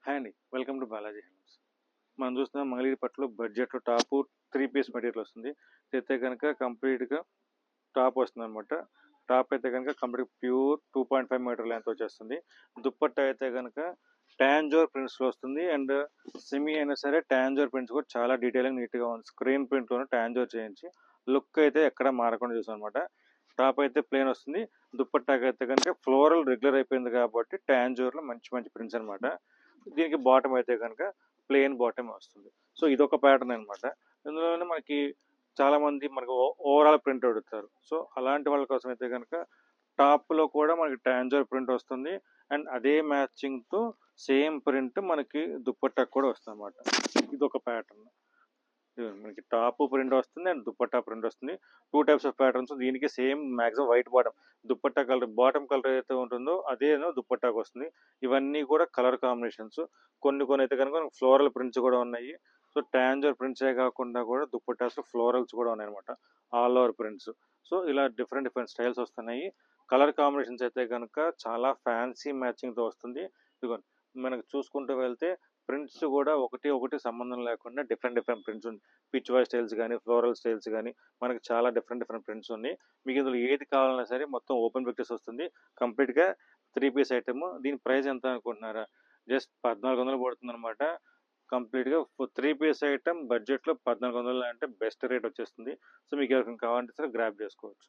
Hi అండి. Welcome to Balaji handlooms. మనం చూస్తున్నాం మంగళగిరి పట్టులో బడ్జెట్‌లో టాపు 3 పీస్ మెటీరియల్ వస్తుంది. ఇదైతే గనక కంప్లీట్‌గా టాప్ వస్తుందనమాట. టాప్ అయితే గనక కంప్లీట్ ప్యూర్ 2.5 మీటర్ లెంత్ వచ్చేస్తుంది. దుప్పట్టా అయితే గనక టాంజోర్ ప్రింట్స్‌లో వస్తుంది. అండ్ సెమీ అయినా సరే టాంజోర్ ప్రింట్స్ కూడా చాలా డీటెయిలింగ్ నీట్‌గా ఉంది. స్క్రీన్ ప్రింట్‌లోనే టాంజోర్ చేయించి లుక్ అయితే ఎక్కడ మారకుండా చూసామనమాట. టాప్ అయితే ప్లెయిన్ వస్తుంది. దుప్పట్టాకి అయితే కనుక ఫ్లోరల్ రెగ్యులర్ అయిపోయింది కాబట్టి టాంజోర్లో మంచి మంచి ప్రింట్స్ అనమాట. దీనికి బాటమ్ అయితే కనుక ప్లెయిన్ బాటమ్ వస్తుంది. సో ఇదొక ప్యాటర్న్ అనమాట. ఇందులోనే మనకి చాలా మంది మనకు ఓవరాల్ ప్రింట్ అడుగుతారు. సో అలాంటి వాళ్ళ కోసం అయితే కనుక టాప్లో కూడా మనకి టాంజోర్ ప్రింట్ వస్తుంది. అండ్ అదే మ్యాచింగ్తో సేమ్ ప్రింట్ మనకి దుప్పట్టాకు కూడా వస్తుంది అనమాట. ఇదొక ప్యాటర్న్. మనకి టాప్ ప్రింట్ వస్తుంది అండ్ దుప్పట్టా ప్రింట్ వస్తుంది. 2 టైప్స్ ఆఫ్ ప్యాటర్న్స్. దీనికి same maximum white bottom, dupatta colour bottom colour ఏదైతే ఉంటుందో అదే దుప్పట్టాకు వస్తుంది. ఇవన్నీ కూడా కలర్ కాంబినేషన్స్. కొన్ని అయితే కనుక ఫ్లోరల్ ప్రింట్స్ కూడా ఉన్నాయి. సో టాంజర్ ప్రింట్సే కాకుండా కూడా దుప్పట్టాస్ ఫ్లోరల్స్ కూడా ఉన్నాయి అనమాట. All over prints. సో ఇలా డిఫరెంట్ స్టైల్స్ వస్తున్నాయి. కలర్ కాంబినేషన్స్ అయితే కనుక చాలా ఫ్యాన్సీ మ్యాచింగ్తో వస్తుంది. ఇదిగోండి మనకు చూసుకుంటూ వెళ్తే ప్రింట్స్ కూడా ఒకటి సంబంధం లేకుండా డిఫరెంట్ ప్రింట్స్ ఉంది. పిచ్ వై స్టైల్స్ కానీ, ఫ్లోరల్ స్టైల్స్ కానీ మనకి చాలా డిఫరెంట్ ప్రింట్స్ ఉన్నాయి. మీకు ఇందులో ఏది కావాలన్నా సరే మొత్తం ఓపెన్ పిక్చర్స్ వస్తుంది. కంప్లీట్గా 3 పీస్ ఐటమ్. దీని ప్రైస్ ఎంత అనుకుంటున్నారా? జస్ట్ 1400 పడుతుంది అనమాట. కంప్లీట్గా 3 పీస్ ఐటమ్ బడ్జెట్లో 1400 అంటే బెస్ట్ రేట్ వచ్చేస్తుంది. సో మీకు ఎవరికైనా కావాలంటే సరే గ్రాప్ చేసుకోవచ్చు.